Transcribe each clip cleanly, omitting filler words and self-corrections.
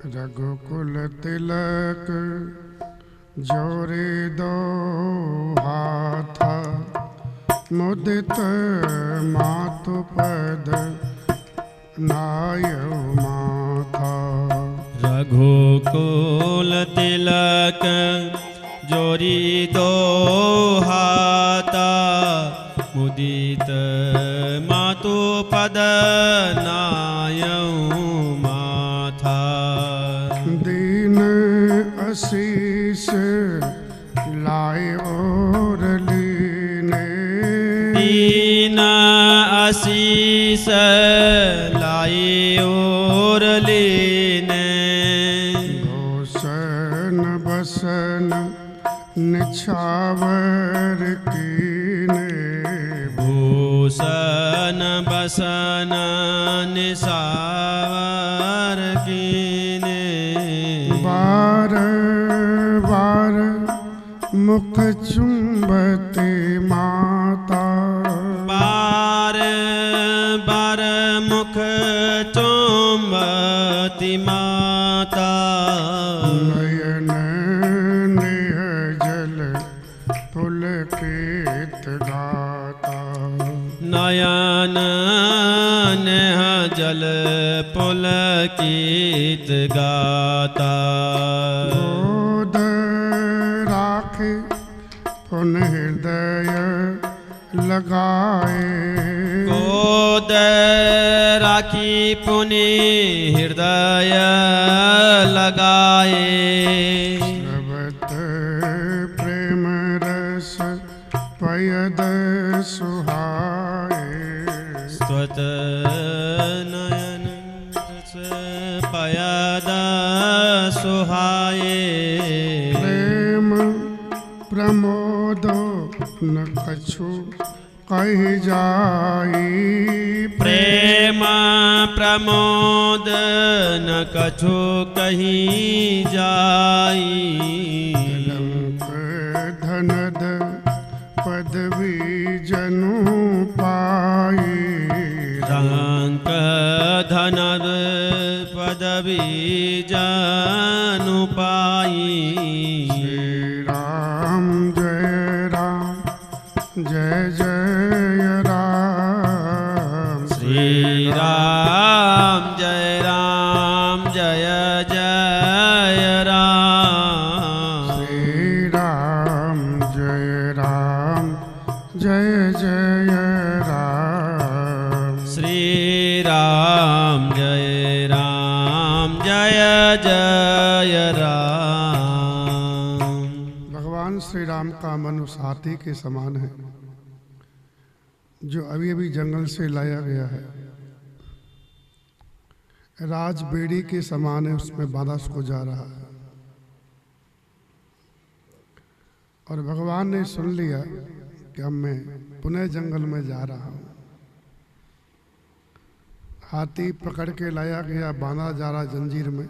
रघुकुल तिलक जोरे दो हाथा, मुदित मातु पद नायउ माथा। रघुकुल तिलक जोरी दो हाथा, मुदित मातु पद नायउ माथा। दीन आशीष लाए और लीने, दीन आशीष लाए और लीने। भूषण बसन निछावर कीने, भूषण बसन निसावर कीने। बार बार मुख चुंबते माता, बार बार मुख चुंबती माता। नयन नेह जल पुलकित गाता, नयन नेह जल पुलकित गाता। गोद राखे पुन हृदय लगाए, गोद राखी पुनि हृदय लगाए। स्रवत प्रेम रस पयद सुहाए, स्वत नयन रस पयद सुहाए। प्रेम प्रमोदो न कछु कह जाई, प्रेम प्रमोद न कछु कहीं जाई। लंक धनद पदवी जनु पाई, रंक धनद पदवी जानु पाई। श्री राम जय जय राम, श्री राम जय जय राम। श्री राम जय जय राम, श्री राम जय जय राम। भगवान श्री राम का मनुष्य हाथी के समान है, जो अभी अभी जंगल से लाया गया है। राज बेड़ी के समान है, उसमें बांधा उसको जा रहा है। और भगवान ने सुन लिया कि अब मैं पुनः जंगल में जा रहा हूँ। हाथी पकड़ के लाया गया, बांधा जा रहा जंजीर में।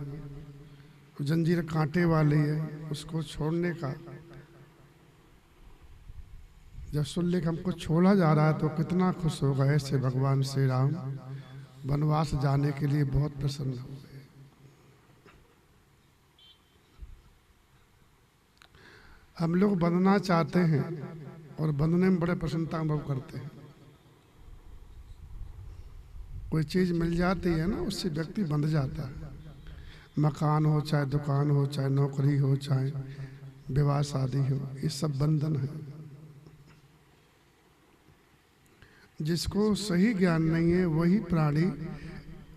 जंजीर कांटे वाली है, उसको छोड़ने का जब सुन ले कि हमको छोड़ा जा रहा है तो कितना खुश होगा। ऐसे भगवान श्री राम वनवास जाने के लिए बहुत प्रसन्न हो गए। हम लोग बंधना चाहते हैं और बंधने में बड़े प्रसन्नता अनुभव करते हैं। कोई चीज मिल जाती है ना, उससे व्यक्ति बंध जाता है। मकान हो, चाहे दुकान हो, चाहे नौकरी हो, चाहे विवाह शादी हो, ये सब बंधन है। जिसको सही ज्ञान नहीं है वही प्राणी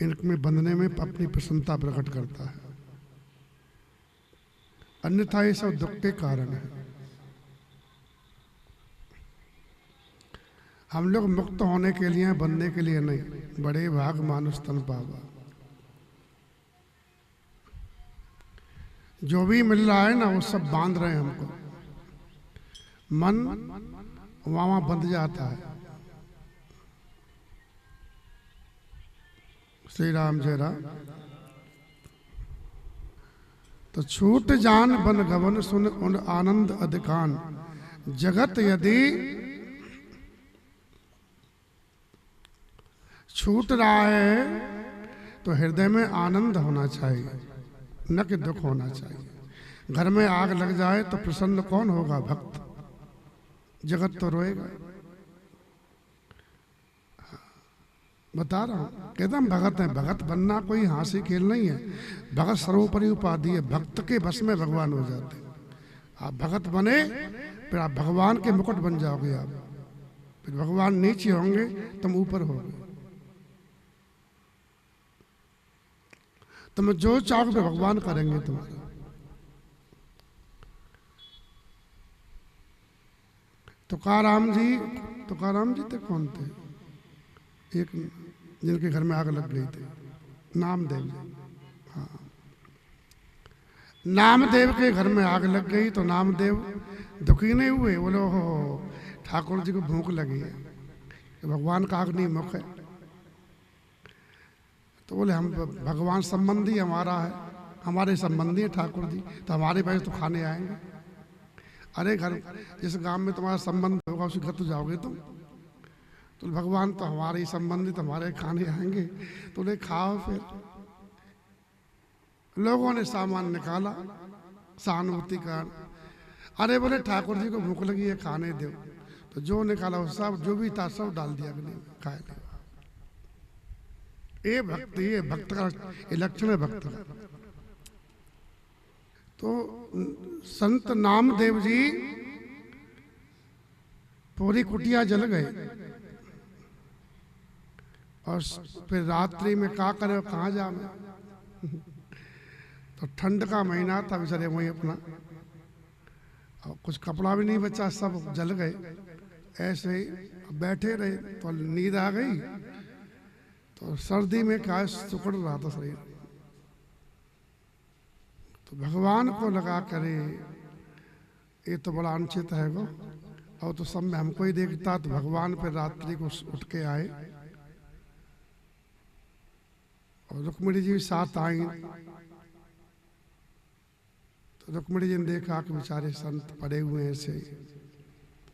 इनमें बंधने में अपनी प्रसन्नता प्रकट करता है, अन्यथा ये सब दुख के कारण है। हम लोग मुक्त होने के लिए, बनने के लिए नहीं। बड़े भाग मानुष तन पावा। जो भी मिल रहा है ना, वो सब बांध रहे हैं हमको। मन वहां बंध जाता है। श्री राम जय राम। तो छूट जान बन गवन सुन उन आनंद अधिकान, जगत यदि छूट रहा है तो हृदय में आनंद होना चाहिए। न कि दुख होना चाहिए। घर में आग लग जाए तो प्रसन्न कौन होगा? भक्त। जगत तो रोएगा। बता रहा हूं, कहता हम भगत हैं। भगत बनना कोई हासी खेल नहीं है। भगत सर्वोपरि उपाधि है। भक्त के बस में भगवान हो जाते हैं। आप भगत बने फिर आप भगवान के मुकुट बन जाओगे। आप फिर भगवान नीचे होंगे, तुम ऊपर होगे। तुम जो चाहोगे भगवान करेंगे तुम्हारा। तुकाराम जी थे, कौन थे? एक जिनके घर में आग लग गई थी, नामदेव। हाँ, नामदेव के घर में आग लग गई तो नामदेव दुखी नहीं हुए। बोले हो ठाकुर जी को भूख लगी है, भगवान का अग्नि मुख है। तो बोले हम भगवान संबंधी हमारा है, हमारे संबंधी है ठाकुर जी, तो हमारे पास तो खाने आएंगे। अरे घर जिस गांव में तुम्हारा संबंध होगा उसी घर तो जाओगे तुम। तो भगवान तो हमारे ही संबंधित, हमारे खाने आएंगे। तो उन्हें खाओ। फिर लोगों ने सामान निकाला सहानुभूति का। अरे बोले ठाकुर जी को भूख लगी है, खाने दो। तो जो निकाला वो सब, जो भी था सब डाल दिया अग्नि में, खाए लिया। ये भक्ति, ये भक्त का ये लक्षण है भक्त का। तो संत नामदेव जी पूरी कुटिया जल गए और फिर रात्रि में क्या करे, कहाँ जाए। तो ठंड का महीना था, बेचारे वही अपना, और कुछ कपड़ा भी नहीं बचा, सब जल गए। ऐसे ही बैठे रहे तो नींद आ गई। तो सर्दी में क्या सुकड़ रहा था शरीर। तो भगवान को लगा करे ये तो बड़ा अनुचित है वो, और तो सब में हमको ही देखता। तो भगवान फिर रात्रि को उठ के आए और रुक्मिणी जी साथ आई। तो रुक्मिणी जी ने देखा कि बेचारे संत पड़े हुए हैं, ऐसे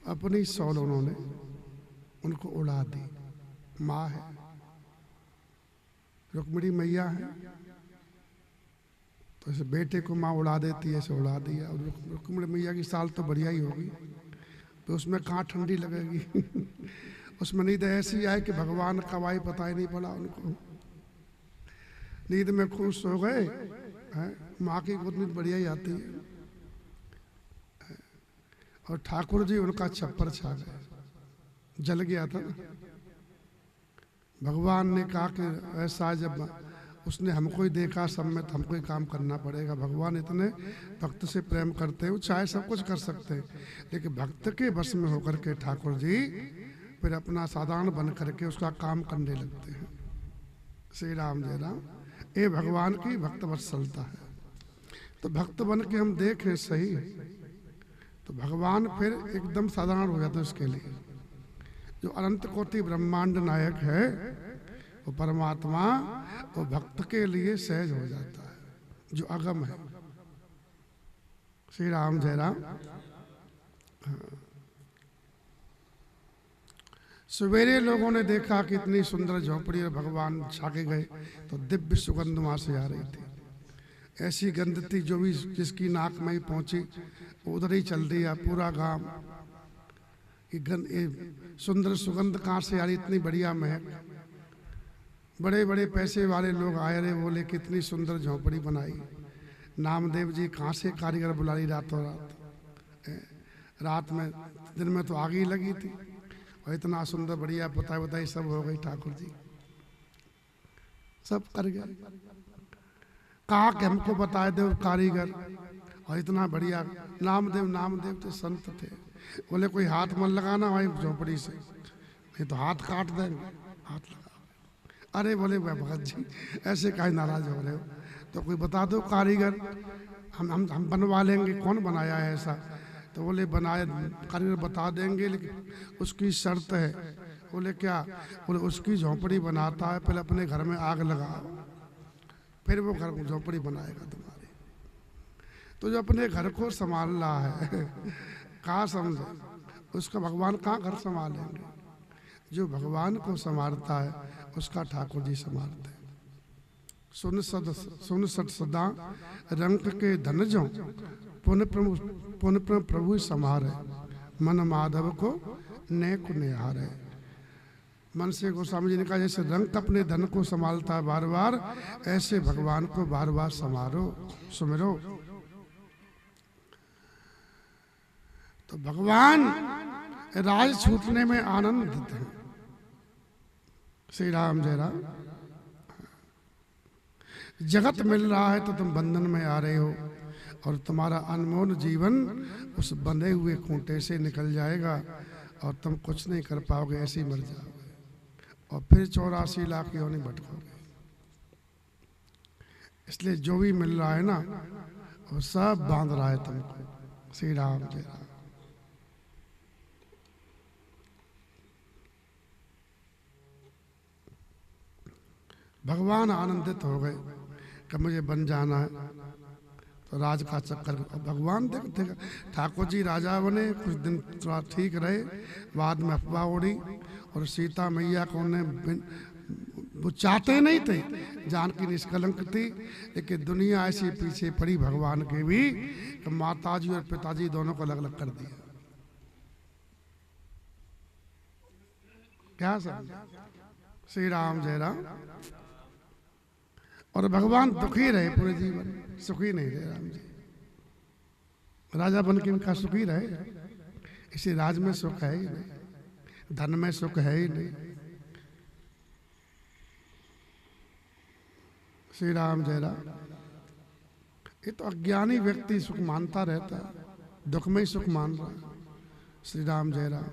अपनी सौल उन्होंने उनको उड़ा दी। माँ है, रुक्मिणी मैया है, तो ऐसे बेटे को माँ उड़ा देती है, ऐसे उड़ा दिया। और रुक्मिणी मैया की साल तो बढ़िया ही होगी, तो उसमें कहाँ ठंडी लगेगी। उसमें नींद ऐसी आए कि भगवान कब आई पता ही नहीं पड़ा उनको। नींद में खुश हो गए। माँ की गोद नींद बढ़िया ही आती है। और ठाकुर जी उनका छप्पर छा गए, जल गया था ना। भगवान ने कहा कि ऐसा जब उसने हमको ही देखा सब में, तो हमको ही काम करना पड़ेगा। भगवान इतने भक्त से प्रेम करते हैं, वो चाहे सब कुछ कर सकते हैं, लेकिन भक्त के बस में होकर के ठाकुर जी फिर अपना साधारण बन करके उसका काम करने लगते हैं। श्री राम जय राम। ये भगवान की भक्त वत्सलता है। तो भक्त बन के हम देखें सही, तो भगवान फिर एकदम साधारण हो जाता है उसके लिए। जो अनंत कोटि ब्रह्मांड नायक है वो परमात्मा, वो भक्त के लिए सहज हो जाता है, जो अगम है। श्री राम जय राम। सवेरे लोगों ने देखा कि इतनी सुंदर झोपड़ी और भगवान छाके गए, तो दिव्य सुगंध वहां से आ रही थी। ऐसी गंध थी जो भी जिसकी नाक में ही पहुंची उधर ही चल दिया पूरा गांव। ये सुंदर सुगंध कहाँ से आ रही, इतनी बढ़िया महक। बड़े बड़े पैसे वाले लोग आए रहे, बोले कितनी सुंदर झोपड़ी बनाई। नामदेव जी कहाँ से कारीगर बुला ली रातों रात। रात में दिन में तो आग ही लगी थी, और इतना सुंदर बढ़िया बताई सब हो गई। ठाकुर जी सब कर गए। कहा कि हमको बताए दो कारीगर, और इतना बढ़िया। नामदेव थे, संत थे। बोले कोई हाथ मत लगाना भाई झोपड़ी से, नहीं तो हाथ काट देंगे। हाथ लगा। अरे बोले भगत जी ऐसे काहे नाराज हो रहे हो, तो कोई बता दो कारीगर, हम बनवा लेंगे। कौन बनाया है ऐसा? तो बोले बनाए कारीगर बता देंगे, लेकिन उसकी शर्त है। बोले क्या? बोले उसकी झोपड़ी बनाता है पहले अपने घर में आग लगाओ, फिर वो घर झोपड़ी बनाएगा तुम्हारी। तो जो अपने घर को संभाल रहा है कहाँ समझे, उसका भगवान कहाँ घर संभालेंगे। जो भगवान को संभालता है उसका ठाकुर जी संभालते हैं। सुन सत सदा रंक के धन जो पुन प्रभु समारे मन माधव को नेक निहारे। मन से गोस्वामी जी ने कहा जैसे रंक अपने धन को संभालता है बार बार, ऐसे भगवान को बार बार समारो सुमिरो। तो भगवान राज छूटने में आनंदित है। श्री राम जय राम। जगत मिल रहा है तो तुम बंधन में आ रहे हो, और तुम्हारा अनमोल जीवन उस बंधे हुए खूंटे से निकल जाएगा और तुम कुछ नहीं कर पाओगे, ऐसे ही मर जाओगे और फिर 84 लाख योनि भटकोगे। इसलिए जो भी मिल रहा है ना वो सब बांध रहा है तुमको। श्री राम जय राम। भगवान आनंदित हो गए कि मुझे बन जाना है, तो राज का चक्कर। भगवान देखते ठाकुर जी राजा बने, कुछ दिन थोड़ा ठीक रहे, बाद में अफवाह उड़ी और सीता मैया को उन्हें वो चाहते नहीं थे, जानकी निष्कलंक थी, लेकिन दुनिया ऐसी पीछे पड़ी भगवान के भी कि माताजी और पिताजी दोनों को अलग अलग कर दिया। क्या समझ? श्री राम जय राम। और भगवान दुखी रहे पूरे जीवन, सुखी नहीं रहे राम जी। राजा बन के इनका सुखी रहे, इसी राज में सुख है ही नहीं, धन में सुख है ही नहीं। श्री राम जय राम। ये तो अज्ञानी व्यक्ति सुख मानता रहता है, दुख में ही सुख मान रहा है। श्री राम जय राम।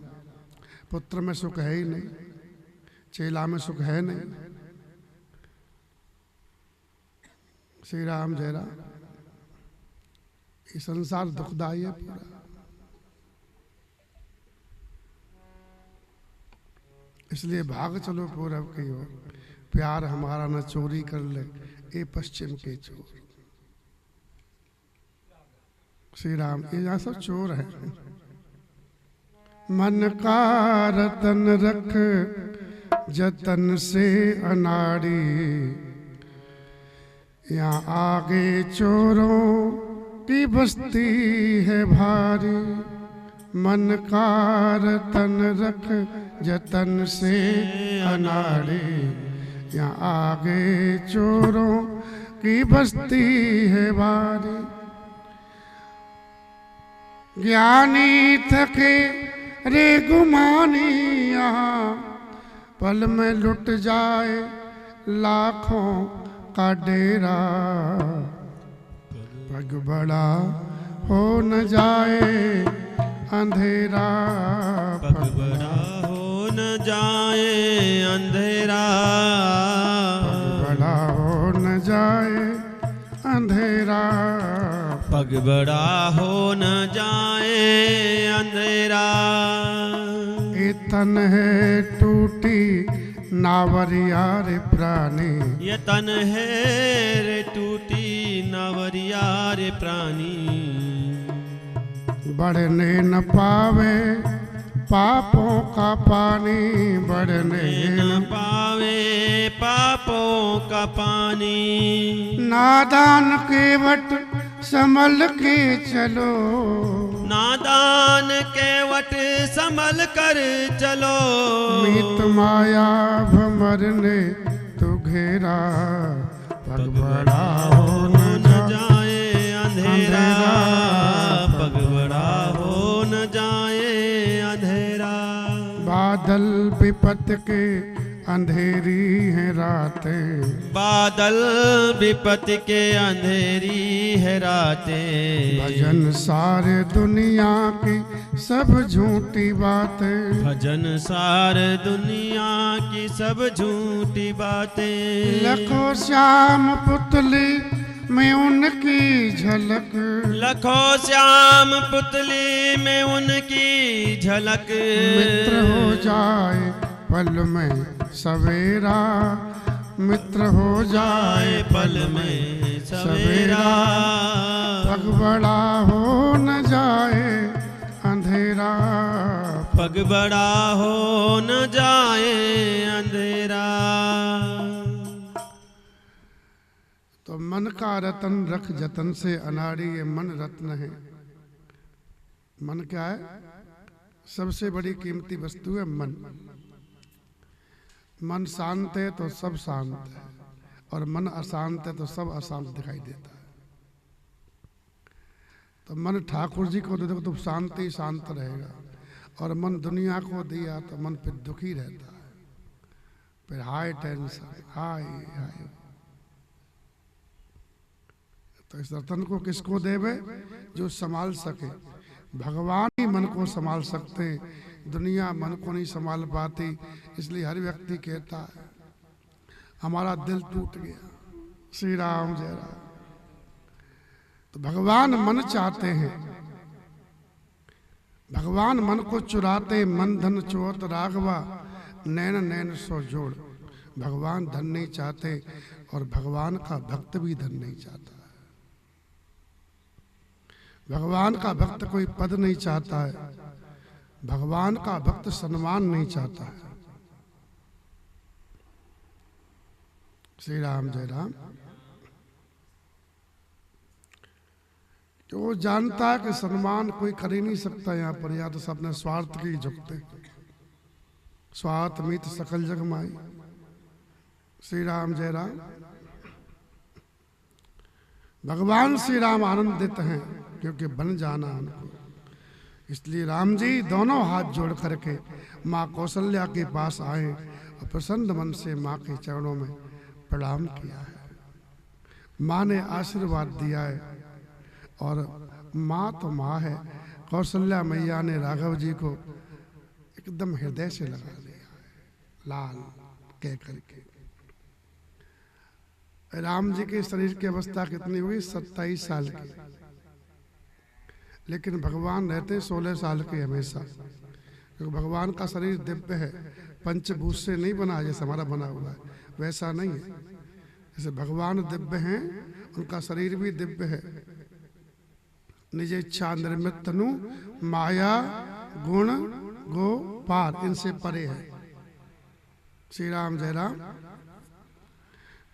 पुत्र में सुख है ही नहीं, चेला में सुख है नहीं। श्री राम जय राम। ये संसार दुखदाई है पूरा। इसलिए भाग चलो पूरब की ओर, प्यार हमारा न चोरी कर ले ये पश्चिम के चोर। श्री राम। ये यहाँ सब चोर है। मन का रतन रख जतन से अनाड़ी, यहाँ आगे चोरों की बस्ती है भारी। मन का रतन रख जतन से अनाड़ी, यहाँ आगे चोरों की बस्ती है भारी। ज्ञानी थके रे गुमानी, यहाँ पल में लुट जाए लाखों का डेरा। पग बड़ा हो न जाए अंधेरा, पग बड़ा हो न जाए अंधेरा। पग बड़ा हो न जाए अंधेरा, पग बड़ा हो न जाए अंधेरा। ये तन है टूटी नावरिया रे प्राणी, ये तन है रे टूटी नावरिया रे प्राणी। बढ़ने न पावे पापों का पानी, बढ़ने न पावे पापों का पानी। नादान के वट संभल के चलो, नादान के वट संभल कर चलो। मीत माया भंवर ने तू घेरा, पग बड़ा हो न जाए अंधेरा, पग बड़ा हो न जाए अंधेरा। बादल विपत के अंधेरी है रातें, बादल विपत्ति के अंधेरी है रातें। भजन सारे दुनिया की सब झूठी बातें, भजन सार दुनिया की सब झूठी बातें। लखों श्याम पुतली में उनकी झलक, लखों श्याम पुतली में उनकी झलक। मित्र हो जाए पल में सवेरा, मित्र हो जाए पल में सवेरा। पग बड़ा हो न जाए अंधेरा, पग बड़ा हो न जाए अंधेरा। मन का रतन रख जतन से अनाड़ी, ये मन रत्न है। मन क्या है? सबसे बड़ी कीमती वस्तु है मन। मन शांत है तो सब शांत है, और मन अशांत है तो सब अशांत दिखाई देता है। तो मन ठाकुर जी को दे दो तो शांत ही शांत रहेगा, और मन दुनिया को दिया तो मन फिर दुखी रहता है, फिर हाई टेंशन, हाई हाई। तो इस रतन को किसको देवे? जो संभाल सके। भगवान ही मन को संभाल सकते हैं, दुनिया मन को नहीं संभाल पाती। इसलिए हर व्यक्ति कहता है हमारा दिल टूट गया, श्री राम जय राम। तो भगवान मन चाहते हैं, भगवान मन को चुराते, मन धन चोत राघवा, नैन नैन सो जोड़। भगवान धन नहीं चाहते, और भगवान का भक्त भी धन नहीं चाहता। भगवान का भक्त कोई पद नहीं चाहता है, भगवान का भक्त सम्मान नहीं चाहता है। श्री राम जय राम। तो वो जानता है कि सम्मान कोई कर ही नहीं सकता यहाँ पर, या तो सब अपने स्वार्थ के ही झुकते। स्वार्थ मित सकल जग माई। श्री राम जय राम। भगवान श्री राम आनंदित हैं क्योंकि बन जाना उनको। इसलिए राम जी दोनों हाथ जोड़ करके माँ कौशल्या के पास आए और प्रसन्न मन से माँ के चरणों में प्रणाम किया है। माँ ने आशीर्वाद दिया है, और माँ तो माँ है। कौशल्या मैया ने राघव जी को एकदम हृदय से लगा लिया है, लाल कह करके। राम जी के शरीर की अवस्था कितनी हुई? 27 साल की, लेकिन भगवान रहते 16 साल के हमेशा, क्योंकि भगवान का शरीर दिव्य है, पंचभूत से नहीं बना जैसे हमारा बना हुआ है, वैसा नहीं है। जैसे भगवान दिव्य हैं, उनका शरीर भी दिव्य है। निज इच्छा निर्मित तनु, माया गुण गो पार, इनसे परे है। श्री राम जय राम।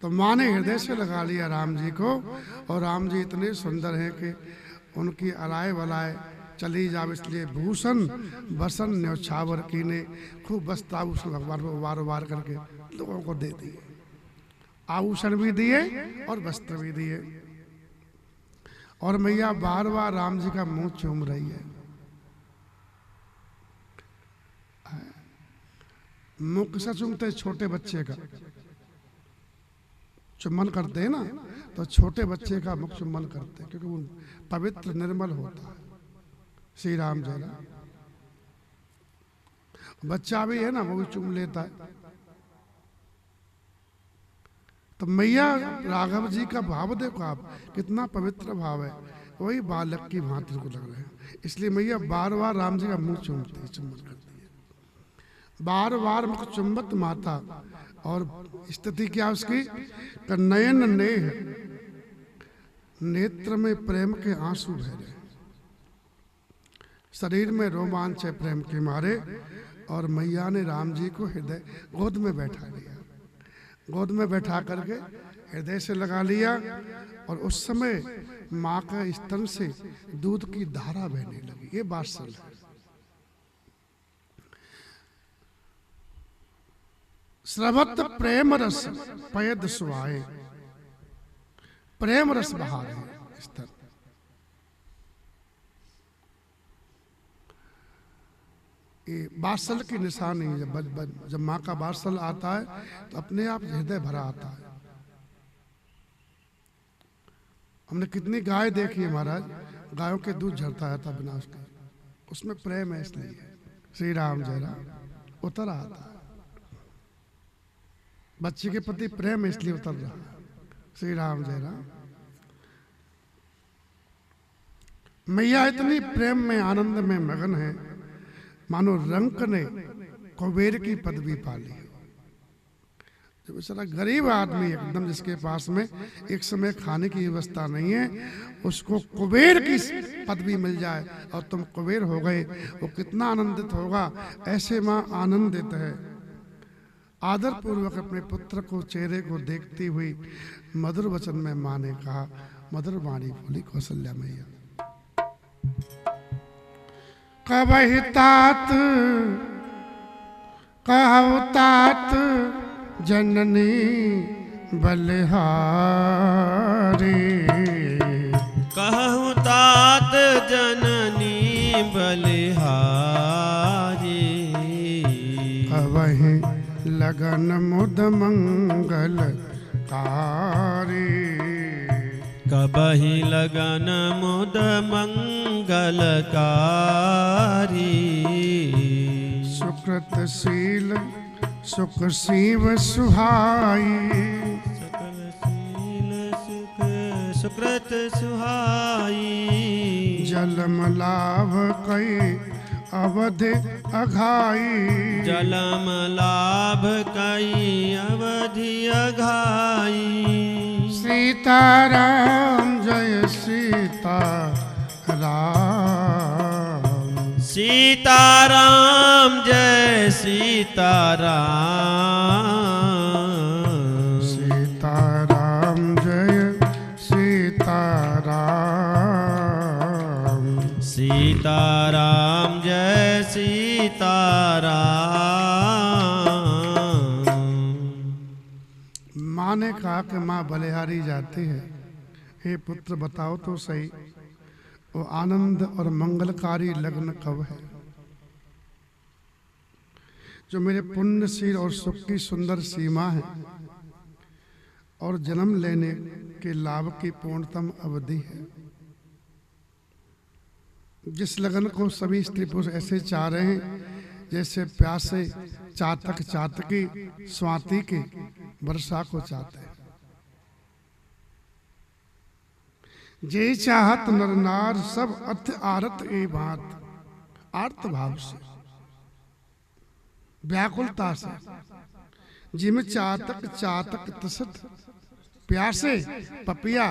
तो माँ ने हृदय से लगा लिया राम जी को, और राम जी इतने सुंदर हैं कि उनकी अलाय वलाय चली जाओ। इसलिए भूषण बसन न्यौछावर कीने, खूब वस्त्र आभूषण भगवान को वार वार करके लोगों को दे दिए। आभूषण भी दिए और वस्त्र भी दिए। और मैया बार बार राम जी का मुंह चूम रही है। मुंह किसा चूमते? छोटे बच्चे का चुम्बन करते हैं ना, तो छोटे बच्चे का मुख चुम्बन करते हैं, क्योंकि वो पवित्र निर्मल होता है। श्री राम जय राम। बच्चा भी है ना, वो भी चुम लेता है। तो मैया राघव जी का भाव देखो आप, कितना पवित्र भाव है, वही बालक की भांति को लग रहे हैं। इसलिए मैया बार बार राम जी का मुंह चूमती है, चुम्बन करती है, बार बार मुख चुम्बत माता। और स्थिति क्या उसकी? नयन नेह, नेत्र में प्रेम के आंसू बह रहे, शरीर में रोमांच है प्रेम के मारे। और मैया ने राम जी को हृदय गोद में बैठा लिया, गोद में बैठा करके हृदय से लगा लिया। और उस समय माँ का स्तन से दूध की धारा बहने लगी। ये वात्सल है। स्रवत प्रेम रस पयद सुहाए, प्रेम रस बहा रहे स्तन। ये वात्सल की निशानी है। जब माँ का वात्सल आता है तो अपने आप हृदय भरा आता है। हमने कितनी गाय देखी है महाराज, गायों के दूध झरता था बिना उसके, उसमें प्रेम है। इसलिए श्री राम जय राम उतर आता है। बच्चे के प्रति प्रेम इसलिए उतर रहा है। श्री राम जय राम। मैया इतनी प्रेम में आनंद में मगन है, मानो रंक ने कुबेर की पदवी पाली। जो बेचारा गरीब आदमी एकदम, जिसके पास में एक समय खाने की व्यवस्था नहीं है, उसको कुबेर की पदवी मिल जाए और तुम कुबेर हो गए, वो कितना आनंदित होगा। ऐसे माँ आनंदित है। आदर पूर्वक अपने पुत्र को चेहरे को देखती हुई मधुर वचन में माँ ने कहा, मधुर वाणी बोली कौशल्या मैया, कबहि तात कहु तात जननी बलिहारी, कहूँ तात जननी बलिहारी, कबहि लगन मुद मंगल कारी, कबहि लगन मुद मंगलकारी, सुकृत शील सुख शिव सुहाई, सकल शील सुख सुकृत सुहाई, जलम लाभ कई अवध अघाई, जलम लाभ कई अवधि अघाई, सीताराम जय सीता राम, सीताराम जय सीताराम, सीताराम जय सीताराम, सीताराम जय सीताराम। माँ ने कहा कि माँ बलिहारी जाती है, हे पुत्र बताओ तो सही, वो आनंद और मंगलकारी लग्न कब है जो मेरे पुण्यशील और सुख की सुंदर सीमा है और जन्म लेने के लाभ की पूर्णतम अवधि है, जिस लगन को सभी स्त्री पुरुष ऐसे चाह रहे हैं जैसे प्यासे चातक चातकी स्वाति के वर्षा को चाहते हैं। जे चाहत नर नार सब अथ आरत ए बात, आर्त भाव से व्याकुलता से, जिम चातक चातक तसत प्यासे पपिया,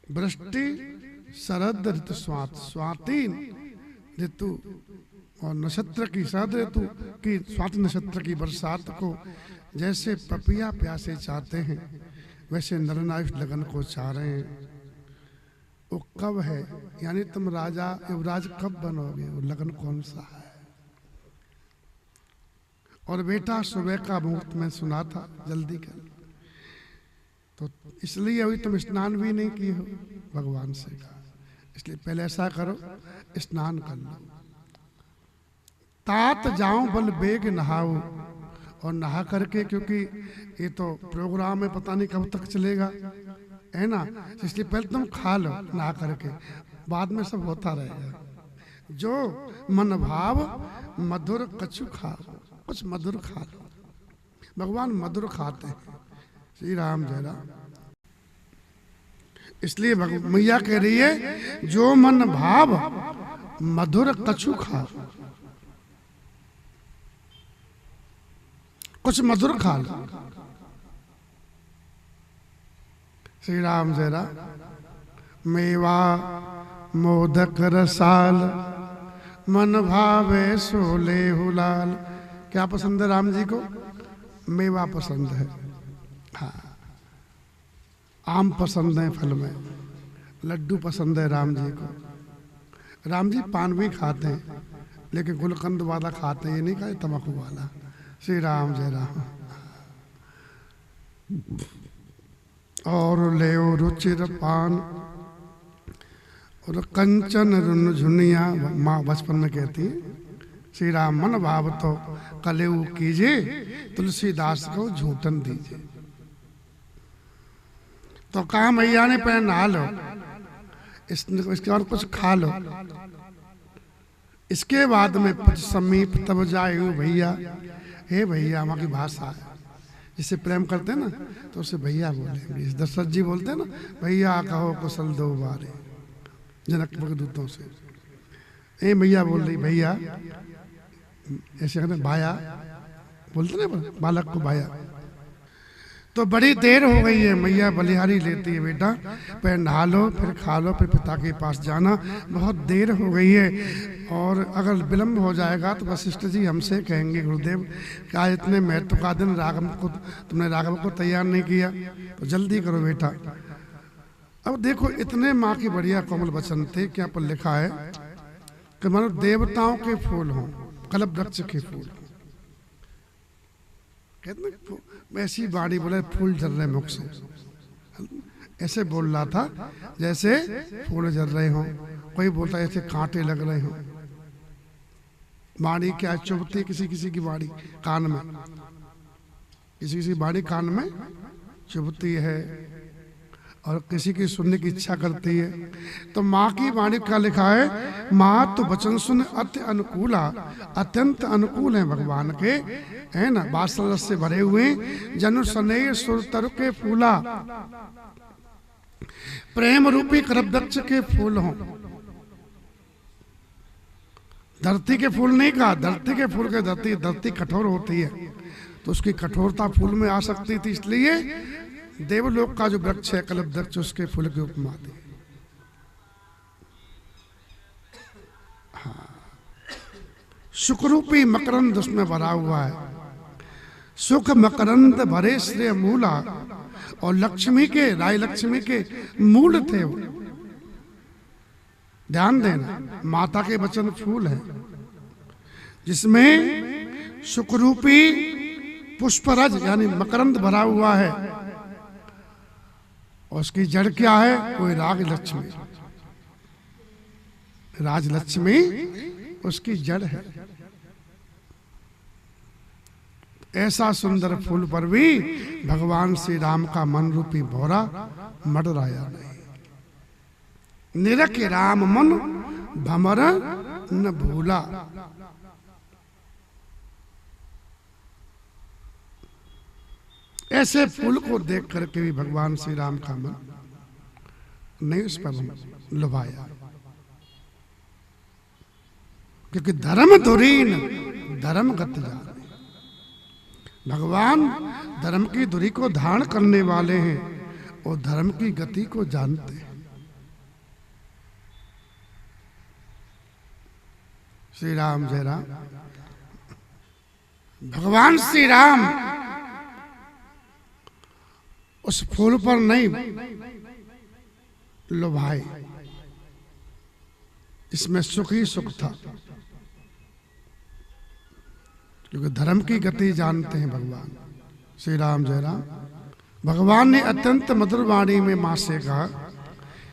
वृष्टि शरद ऋतु स्वातीन ऋतु और नक्षत्र की शरद ऋतु की स्वाति नक्षत्र की बरसात को जैसे पपिया प्यासे चाहते हैं, वैसे नरनायुष लगन को चाह रहे हैं। वो कब है, यानी तुम राजा युवराज कब बनोगे, वो लगन कौन सा है। और बेटा सुबह का मुहूर्त में सुना था, जल्दी कर, तो इसलिए अभी तुम स्नान भी नहीं किए हो, भगवान से कहा, इसलिए पहले ऐसा करो स्नान कर लो। तात जाऊं बल बेग नहाओ, और नहा करके, क्योंकि ये तो प्रोग्राम है पता नहीं कब तक चलेगा, है ना, इसलिए पहले तुम खा लो नहा करके, बाद में सब होता रहेगा। जो मन भाव मधुर कछु खाओ, कुछ मधुर खा लो, भगवान मधुर खाते हैं। श्री राम जय राम। इसलिए मैया कह रही है जो मन भाव मधुर कछु खाओ, कुछ मधुर खा लो। श्री राम जय राम। मेवा मोदक रसाल मन भावे सोले हुलाल। क्या पसंद है राम जी को? मेवा पसंद है, हाँ, आम पसंद है फल में, लड्डू पसंद है राम जी को। राम जी पान भी खाते हैं, लेकिन गुलकंद वाला खाते हैं, ये नहीं खाते तम्बाकू वाला। श्री राम जय राम। और ले रुचिर पान और कंचन रुन झुनिया, माँ बचपन में कहती है, श्री राम मन भाव तो कलेऊ कीजिए, तुलसीदास को झूठन दीजिए। तो कहा मैया ने पहले नहा लो, इसके बाद कुछ खा लो, इसके बाद में समीप तब जाए भैया। हे भैया माँ की भाषा है, जिससे प्रेम करते हैं ना तो उसे भैया बोलेंगे। दशरथ जी बोलते हैं ना, भैया कहो कुशल दो बारे, जनक के दूतों से। ए भैया बोल रही, भैया ऐसे कहते भाया बोलते ना बालक को, भाया। तो बड़ी देर हो गई है, मैया बलिहारी लेती है, बेटा पहले नहा लो, फिर खा लो, फिर पिता के पास जाना, बहुत देर हो गई है, और अगर विलंब हो जाएगा तो वशिष्ठ जी हमसे कहेंगे गुरुदेव क्या इतने महत्व का दिन तुमने राघव को तैयार नहीं किया, तो जल्दी करो बेटा। अब देखो इतने माँ की बढ़िया कोमल वचन थे, क्या पर लिखा है कि मानो देवताओं के फूल हों, कल्प वृक्ष के फूल हों, कहते ऐसी बाड़ी बोले फूल जल रहे मुख से, ऐसे बोल रहा था जैसे फूल जल रहे हों, कोई बोलता ऐसे कांटे लग रहे हों। बाड़ी क्या चुभती किसी किसी की बाड़ी कान में, किसी किसी बाड़ी कान में चुभती है और किसी की सुनने की इच्छा करती है। तो माँ की वाणी का लिखा है, माँ तो वचन सुन अति अनुकूला, अत्यंत अनुकूल है भगवान के, है ना, वात्सल्य से भरे हुए, जनु स्नेह सुर तर के फूला, प्रेम रूपी करवृक्ष के फूल हों। धरती के फूल नहीं कहा, धरती के फूल के धरती कठोर होती है, तो उसकी कठोरता फूल में आ सकती थी, इसलिए देवलोक का जो वृक्ष है कल्प वृक्ष, उसके फूल की उपमा दी। हाँ, सुखरूपी मकरंद उसमें भरा हुआ है, सुख मकरंद भरे श्रेय मूला, और लक्ष्मी के, राय लक्ष्मी के मूल थे वो। ध्यान देना, माता के वचन फूल है जिसमें सुखरूपी पुष्परज यानी मकरंद भरा हुआ है, और उसकी जड़ क्या है, कोई राजलक्ष्मी, राजलक्ष्मी उसकी जड़ है। ऐसा सुंदर फूल पर भी भगवान श्री राम का मन रूपी भौरा मडराया नहीं। निरख राम मन भमर न भूला। ऐसे फूल को देख करके भी भगवान श्री राम का मन नहीं उस पर लुभाया, क्योंकि धर्म धुरीन धर्म गति जाने। भगवान धर्म की धुरी को धारण करने वाले हैं और धर्म की गति को जानते हैं। श्री राम जय राम। भगवान श्री राम उस फूल पर नहीं लुभाए, इसमें सुख ही सुख था, क्योंकि धर्म की गति जानते हैं भगवान। श्री राम जय राम। भगवान ने अत्यंत मधुर वाणी में माँ से कहा,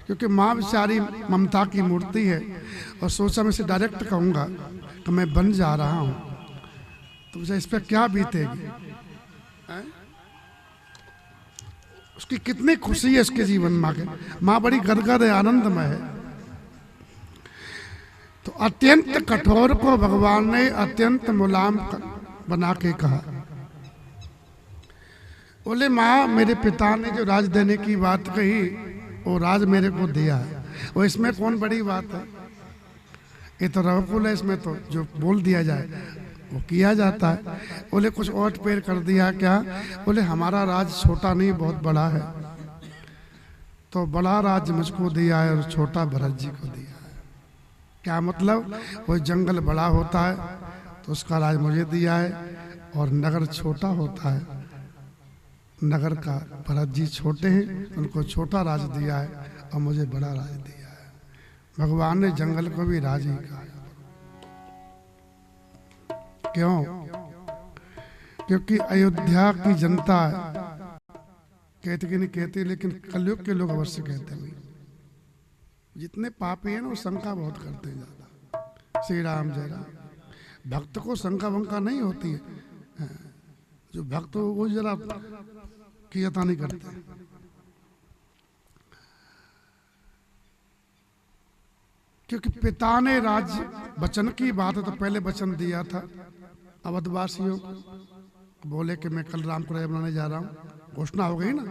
क्योंकि माँ बेचारी ममता की मूर्ति है, और सोचा मैं इसे डायरेक्ट कहूँगा कि मैं बन जा रहा हूँ, तो मुझे इस पर क्या बीतेगी, उसकी कितनी खुशी है उसके जीवन माँ के। माँ बड़ी गदगद है, आनंदमय है। तो अत्यंत कठोर को भगवान ने अत्यंत मुलायम बना के कहा। बोले माँ, मेरे पिता ने जो राज देने की बात कही वो राज मेरे को दिया है, वो इसमें कौन बड़ी बात है, ये तो रवकुल है, इसमें तो जो बोल दिया जाए वो किया जाता है। बोले कुछ और पेड़ कर दिया क्या? बोले हमारा राज छोटा नहीं बहुत बड़ा है, तो बड़ा राज मुझको दिया है और छोटा भरत जी को दिया है। क्या मतलब? वो जंगल बड़ा होता है तो उसका राज मुझे दिया है, और नगर छोटा होता है, नगर का भरत जी छोटे हैं, उनको छोटा राज दिया है और मुझे बड़ा राज दिया है। भगवान ने जंगल को भी राज ही कहा। क्यों? क्योंकि अयोध्या की जनता कहते कि नहीं कहते, लेकिन कलयुग के लोग अवश्य कहते हैं। जितने पापी हैं ना वो शंका बहुत करते हैं ज्यादा। श्री राम जय राम। भक्त को शंका वंका नहीं होती है, जो भक्त हो वो जरा कियता नहीं करते। क्योंकि पिता ने राज्य वचन की बात है तो पहले वचन दिया था अवधवासियों को, बोले कि मैं कल राम को राजा बनाने जा रहा हूँ, घोषणा हो गई ना,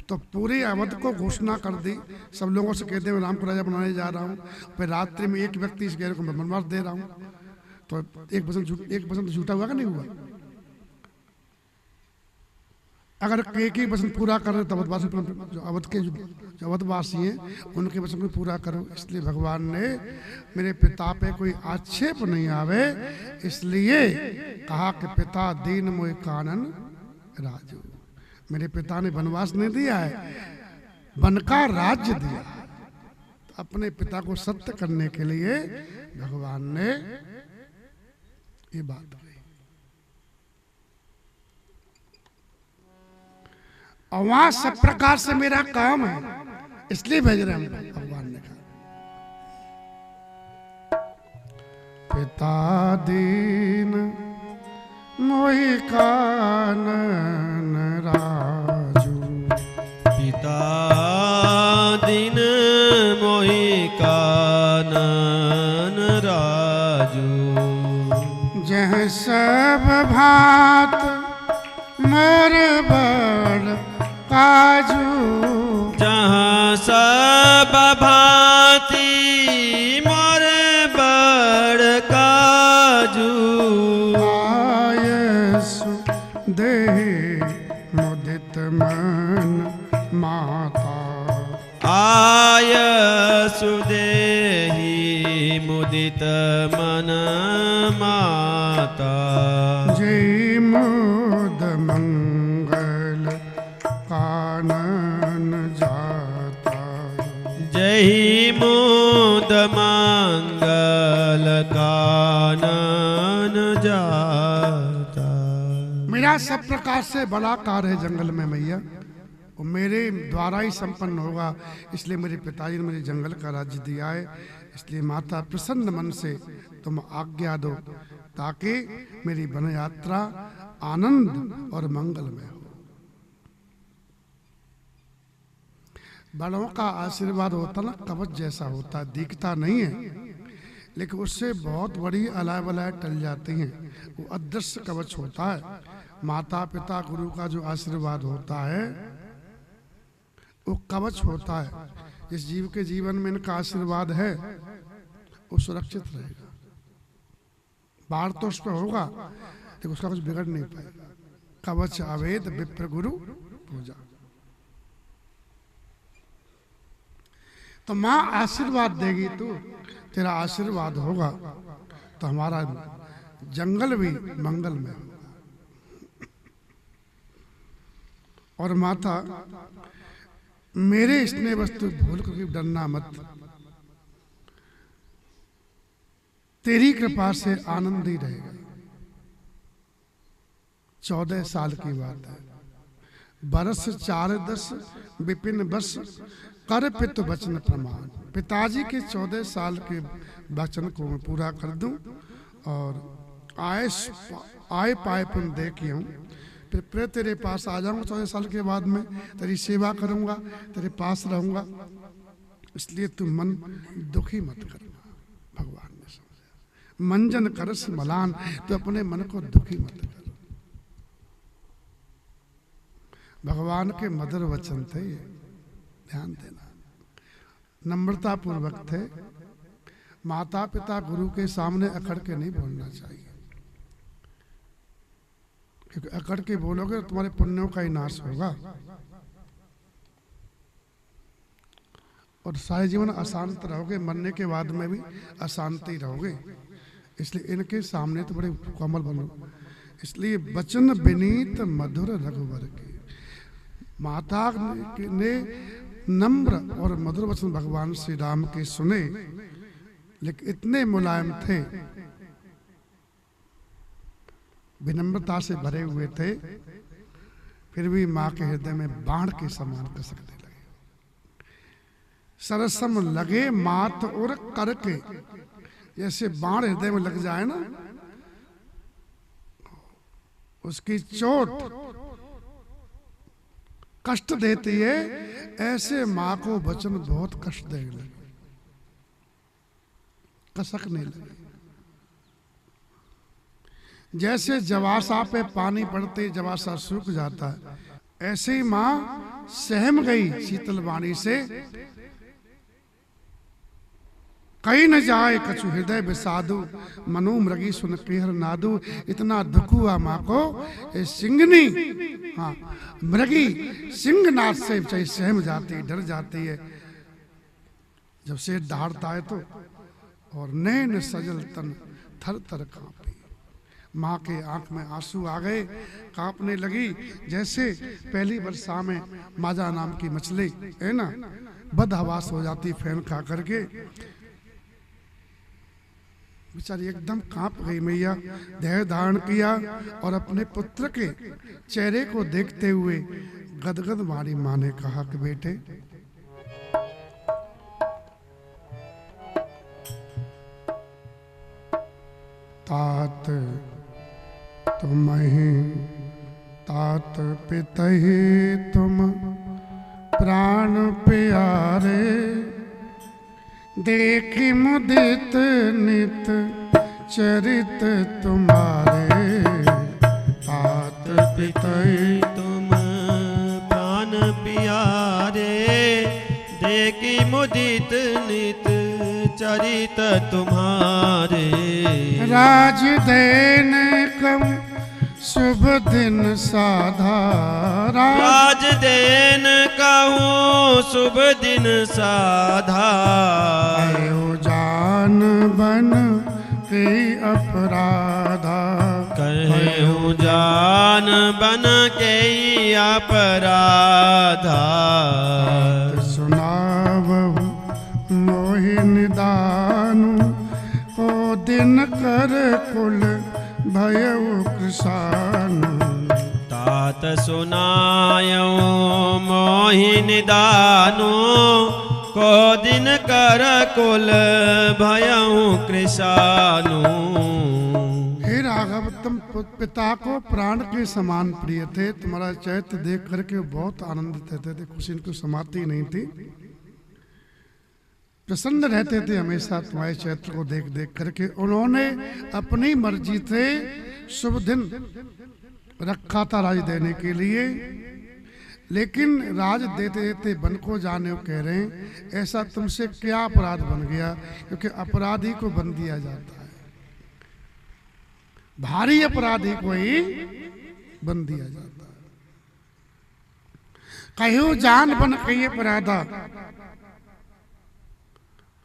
तो पूरे अवध को घोषणा कर दी, सब लोगों से कहते मैं राम को राजा बनाने जा रहा हूँ। फिर रात्रि में एक व्यक्ति इस गैर को मैं बनवास दे रहा हूँ, तो एक वचन झूठा हुआ कि नहीं हुआ? अगर के वचन पूरा कर रहे तो अवधवासी जो अवध के जो अवधवासी हैं उनके वचन को पूरा करो। इसलिए भगवान ने मेरे पिता पे कोई आक्षेप नहीं आवे इसलिए कहा कि पिता दीन मोहि कानन राजू। मेरे पिता ने वनवास नहीं दिया है, वन का राज्य दिया। तो अपने पिता को सत्य करने के लिए भगवान ने ये बात कही। और वहां सब प्रकार से मेरा काम है इसलिए भेज रहे हैं। भगवान ने कहा पिता दीन मोहि कानन राजू। पिता दीन मोहि कानन राजू। जह सब भात मोर बड़ काजू। जहाँ सब भांति मोर बड़ काजू। आयसु देहि मुदित मन माता। आयसु देहि मुदित मन माता। जय मुद मंगल कानन जाता। जय मुद मंगल कानन जाता। मेरा सब प्रकार से बड़ा कार्य है जंगल में मैया, और मेरे द्वारा ही संपन्न होगा। इसलिए मेरे पिताजी ने मुझे जंगल का राज्य दिया है। इसलिए माता प्रसन्न मन से तुम आज्ञा दो ताकि मेरी वन यात्रा आनंद और मंगलमय हो। बड़ों का आशीर्वाद होता ना कवच जैसा होता है, दिखता नहीं है लेकिन उससे बहुत बड़ी अलाय वलाय टल जाती हैं। वो अदृश्य कवच होता है। माता पिता गुरु का जो आशीर्वाद होता है वो कवच होता है। जिस जीव के जीवन में इनका आशीर्वाद है वो सुरक्षित रहेगा। बाढ़ तो उस पर होगा लेकिन उसका कुछ बिगड़ नहीं पाएगा। कवच अवेद विप्र गुरु पूजा। तो माँ आशीर्वाद देगी तू, तेरा आशीर्वाद होगा तो हमारा जंगल भी मंगलमय होगा। और माता मेरे स्नेह वस्तु भूल कर डरना मत। तेरी कृपा से आनंद ही रहेगा। 14 साल की बात है। बरस 4-10 विपिन बस कर पितु वचन प्रमाण। पिताजी के 14 साल के वचन को मैं पूरा कर दूं और आए पाए पुन दे के हूं। फिर तेरे पास आ जाऊंगा 14 साल के बाद में, तेरी सेवा करूंगा, तेरे पास रहूंगा। इसलिए तू मन दुखी मत करना। भगवान ने समझाया मंजन करस मलान, तो अपने मन को दुखी मत कर। भगवान के मधुर वचन थे ये, ध्यान देना। नम्रता पूर्वक थे। माता पिता गुरु के सामने अकड़ के नहीं बोलना चाहिए, क्योंकि अकड़ के बोलोगे तो तुम्हारे पुण्यों का ही नाश होगा और सारे जीवन अशांत रहोगे। मरने के बाद में भी अशांति रहोगे। इसलिए इनके सामने तो बड़े कोमल बनो। इसलिए वचन विनीत मधुर रघुवर के। माता ने नम्र और मधुर वचन भगवान श्री राम के सुने, लेकिन इतने मुलायम थे, विनम्रता से भरे हुए थे, फिर भी माँ के हृदय में बाण के समान कसकने लगे। सरसम लगे मात और करके, जैसे बाण हृदय में लग जाए ना, उसकी चोट कष्ट देती है, ऐसे माँ को वचन बहुत कष्ट देने लगे, कसकने लगे। जैसे जवासा पे पानी पड़ते जवासा सूख जाता है, ऐसे ही माँ सहम गई शीतल वाणी से, कहीं न जाए कछु हृदय विषादु, मनु मृगी सुन केहर नादु। इतना दुख हुआ माँ को, सिंगनी, हाँ मृगी सिंहनाद से सहम जाती, डर जाती है जब शेर दहाड़ता है तो। और नैन सजल तन थर थर कांपी, माँ के आंख में आंसू आ गए, कांपने लगी जैसे पहली वर्षा में माजा नाम की मछली है ना, बदहवास हो जाती फैन खा करके। बेचारी एकदम कांप गई मैया। धैर्य धारण किया और अपने पुत्र के चेहरे को देखते हुए गदगद मारी माँ ने कहा कि बेटे, तात तुमहि तात पितहि तुम प्राण प्यारे, देखि मुदित नित चरित तुम्हारे। तात पितहि तुम प्राण प्यारे, देखि मुदित नित चरित तुम्हारे। राज देन कम शुभ दिन साधारा, राज देन कहूँ शुभ दिन साधा। आयो जान बन के अपराधा, कहूँ जान बन के अपराधा। सुनावहु मोहि निदानु, को दिन कर कुल भयउ कृशानु। तात सुनायो मोहि निदानु, को दिन कर कुल भयउ कृशानु। हे राघव, तुम पिता को प्राण के समान प्रिय थे। तुम्हारा चैत्र देख करके बहुत आनंदित रहते थे, खुशी इनको समाती नहीं थी, प्रसन्न रहते थे हमेशा तुम्हारे चैत्र को देख देख करके। उन्होंने अपनी मर्जी से शुभ दिन रखा था राज देने के लिए, लेकिन राज देते देते वन को जाने को कह रहे हैं। ऐसा तुमसे क्या अपराध बन गया? क्योंकि अपराधी को बन दिया जाता है, भारी अपराधी को ही बन दिया जाता है। कहो जान बन कहिए अपराधा,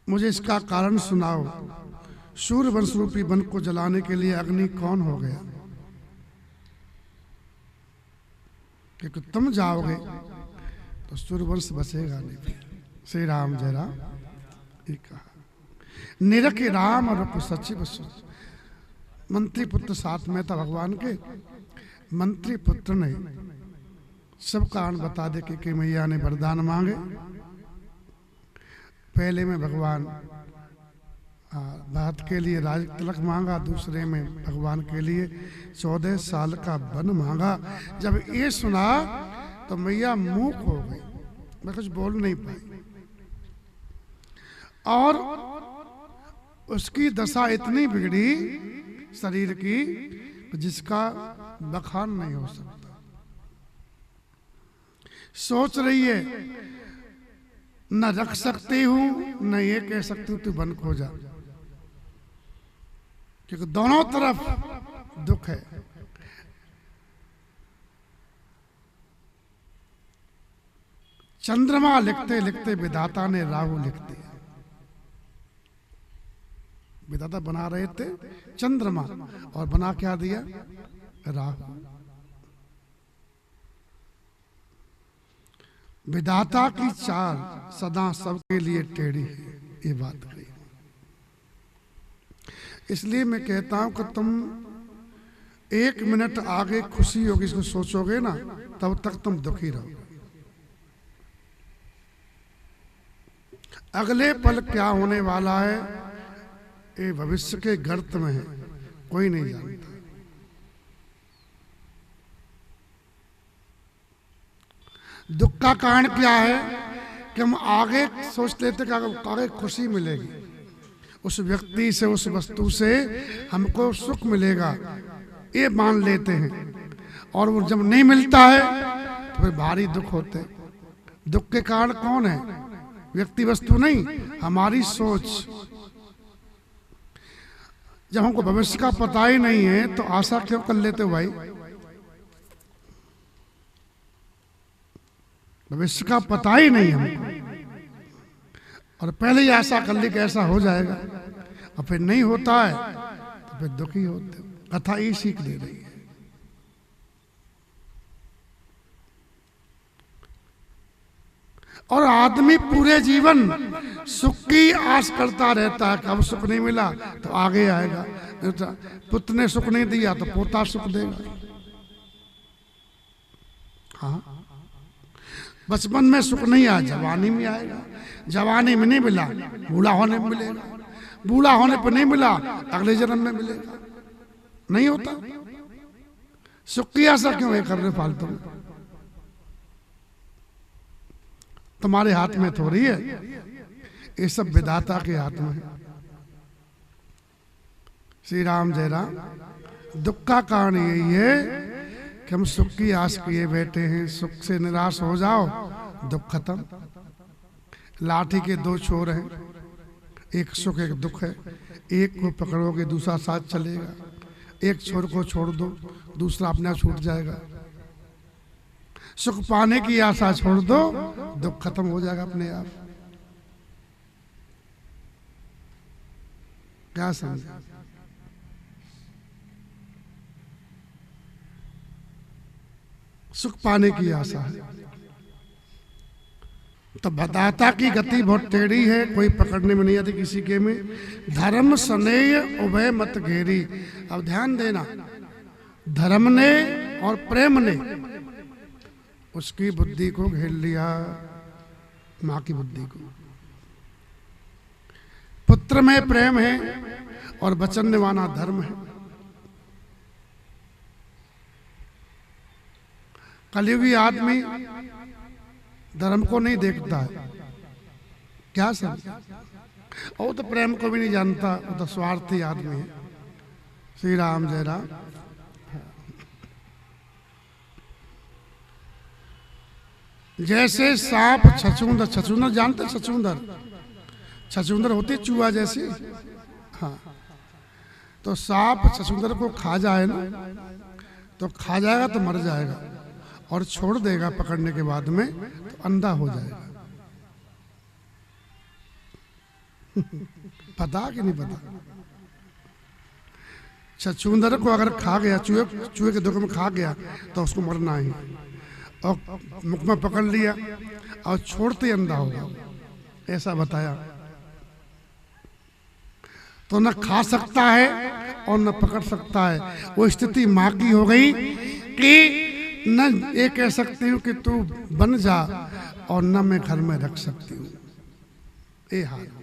मुझे इसका कारण सुनाओ। सूर्य वंश रूपी वन को जलाने के लिए अग्नि कौन हो गया? क्योंकि तुम जाओगे तो सूर्य वंश बचेगा नहीं। फिर श्री राम जय राम ये कहा। निरख राम और सचिव मंत्री पुत्र साथ में था भगवान के। मंत्री पुत्र ने सब कारण बता दे कि मैया ने वरदान मांगे। पहले में भगवान भरत के लिए राज तिलक मांगा, दूसरे में भगवान के लिए 14 साल का वन मांगा। जब ये सुना तो मैया मूक हो गई, मैं कुछ बोल नहीं पाई। और उसकी दशा इतनी बिगड़ी शरीर की जिसका बखान नहीं हो सकता। सोच रही है न रख सकती हूं न ये कह सकती हूं तू वन खो जा, क्योंकि दोनों तरफ दुख है। चंद्रमा लिखते लिखते विधाता ने राहु लिख दिया। विधाता बना रहे थे चंद्रमा और बना क्या दिया? राहु। विधाता की चाल सदा सबके लिए टेढ़ी है, ये बात कही। इसलिए मैं कहता हूं कि तुम 1 मिनट आगे खुशी होगी इसको सोचोगे ना, तब तक तुम दुखी रहोगे। अगले पल क्या होने वाला है ये भविष्य के गर्त में है, कोई नहीं जानता। दुख का कारण क्या है कि हम आगे सोच लेते कि आगे खुशी मिलेगी, उस व्यक्ति से उस वस्तु से हमको सुख मिलेगा, ये मान लेते हैं। और वो जब नहीं मिलता है तो फिर भारी दुख होते हैं। दुख के कारण कौन है? व्यक्ति वस्तु नहीं, हमारी सोच। जब हमको भविष्य का पता ही नहीं है तो आशा क्यों कर लेते हो भाई? भविष्य का पता ही नहीं हमको, और पहले ही आशा कर ली कि ऐसा हो जाएगा, और फिर नहीं होता है तो फिर दुखी होते हो। कथा ये सीख दे रही है। और आदमी पूरे जीवन सुख की आस करता रहता है, कब सुख नहीं मिला तो आगे आएगा, पुत्र ने सुख नहीं दिया तो पोता सुख देगा। हाँ, बचपन में सुख नहीं आया, जवानी में आएगा, जवानी में नहीं मिला बूढ़ा होने में मिलेगा, बूढ़ा होने पर नहीं मिला अगले जन्म में मिलेगा। नहीं होता। सुख की आशा क्यों है कर रहे फालतू में? तुम्हारे हाथ में थोड़ी है, ये सब विधाता के हाथ में है। श्री राम जय राम। दुख का कारण यही है कि हम सुख की आस किए बैठे हैं। सुख से निराश हो जाओ, दुख खत्म। लाठी के दो छोर हैं, एक सुख एक दुख है। एक को पकड़ोगे दूसरा साथ चलेगा, एक छोर को छोड़ दो दूसरा अपने आप छूट जाएगा। सुख पाने की आशा छोड़ दो, दुख खत्म हो जाएगा अपने आप। क्या समझे? सुख पाने की आशा है तो बताता की गति बहुत टेढ़ी है, कोई पकड़ने में नहीं आती किसी के में। धर्म स्नेह उभय मत घेरी। अब ध्यान देना, धर्म ने और प्रेम ने उसकी बुद्धि को घेर लिया, माँ की बुद्धि को। पुत्र में प्रेम है और वचन निभाना धर्म है। कलयुगी आदमी धर्म को नहीं देखता है, क्या समझ? और वो तो प्रेम को भी नहीं जानता, वो तो स्वार्थी आदमी है। श्री राम जय राम। जैसे सांप छछूंदर, छछूंदर जानते? छछूंदर, छछूंदर होती चूहा जैसी। हाँ, तो सांप छछूंदर को खा जाए ना तो खा जाएगा तो मर जाएगा, और छोड़ देगा पकड़ने के बाद में तो अंधा हो जाएगा। पता कि नहीं पता? छछूंदर को अगर खा गया, चूहे के दुख में खा गया तो उसको मरना ही, और मुख में पकड़ लिया और छोड़ते ही अंधा होगा, ऐसा बताया। तो न खा सकता है और न पकड़ सकता है। वो स्थिति माँ की हो गई कि न ये कह सकती हूँ कि तू बन जा, और न मैं घर में रख सकती हूँ। ये हाल हुआ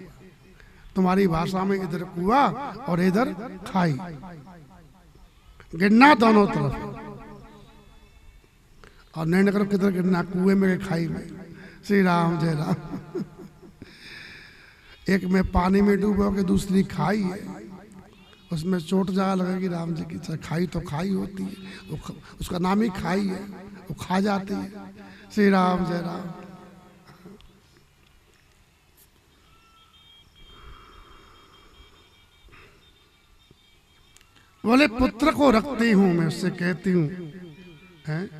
तुम्हारी भाषा में। इधर कुआ और इधर खाई, गिरना दोनों तरफ। और निर्णय करो किधर गिरना, कुएं में खाई में। श्री राम जय राम। एक में पानी में डूबोगे, दूसरी खाई है, उसमें चोट जगह लगेगी राम जी की। खाई तो खाई होती है, उसका नाम ही खाई है, वो खा जाती है। श्री राम जय राम। बोले पुत्र को रखती हूं मैं, उससे कहती हूं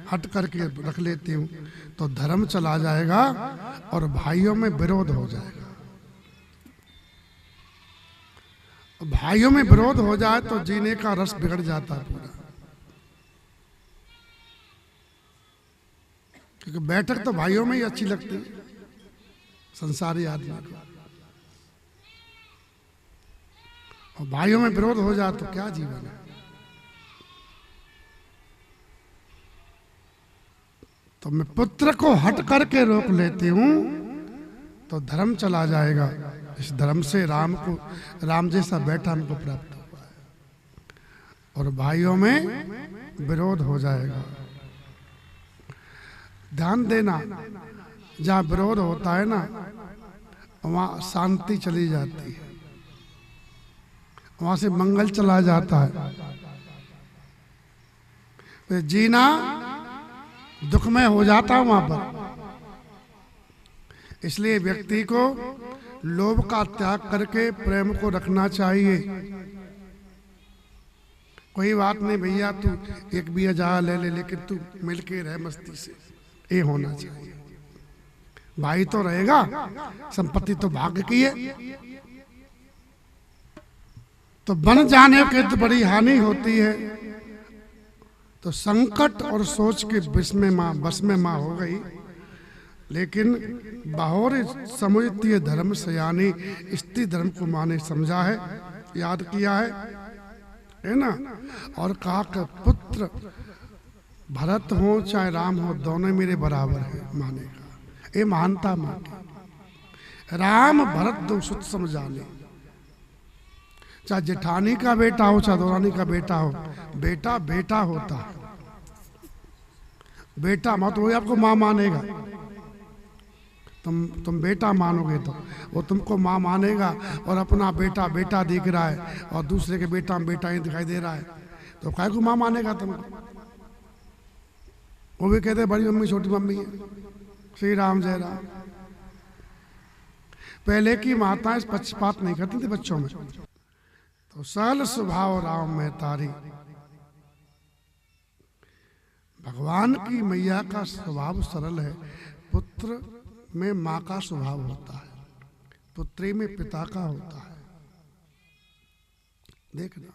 हट करके रख लेती हूं तो धर्म चला जाएगा और भाइयों में विरोध हो जाएगा। भाइयों में विरोध हो जाए तो जीने का रस बिगड़ जाता है पूरा। क्योंकि बैठक तो भाइयों में ही अच्छी लगती है संसारी आदमी को, और भाइयों में विरोध हो जाए तो क्या जीवन है। तो मैं पुत्र को हट करके रोक लेती हूं तो धर्म चला जाएगा। इस धर्म से राम को, राम जैसा बैठा हमको प्राप्त हुआ है, और भाइयों में विरोध हो जाएगा। ध्यान देना, जहां विरोध होता है ना वहां शांति चली जाती है, वहां से मंगल चला जाता है। तो जीना दुखमय हो जाता है वहां पर। इसलिए व्यक्ति को लोभ का त्याग करके प्रेम को रखना चाहिए। कोई बात नहीं भैया, तू एक भी जा ले ले, लेकिन तू मिल के रह मस्ती से, ये होना चाहिए। भाई तो रहेगा, संपत्ति तो भाग्य की है। तो बन जाने के तो बड़ी हानि होती है। तो संकट और सोच के बस में माँ हो गई। लेकिन बाहोर समुझती है धर्म सयानी, स्त्री धर्म को माँ ने समझा है, याद किया है ना। और कहा कि पुत्र भरत हो चाहे राम हो, दोनों मेरे बराबर है। माने का ये मानता माँ की। राम भरत दो सुत समझाने, चाहे जेठानी का बेटा हो चाहे दौरानी का बेटा हो, बेटा बेटा होता है। बेटा मत वो आपको माँ मानेगा, तुम बेटा मानोगे तो वो तुमको माँ मानेगा। और अपना बेटा बेटा दिख रहा है और दूसरे के बेटा में बेटा ही दिखाई दे रहा है, तो काय को माँ मानेगा तुमको। वो भी कहते बड़ी मम्मी छोटी मम्मी है। श्री राम जय राम। पहले की माताएं पक्षपात नहीं करती थी बच्चों में। तो सरल स्वभाव राम में तारी, भगवान की मैया का स्वभाव सरल है। पुत्र में माँ का स्वभाव होता है, पुत्री में पिता का होता है। देखना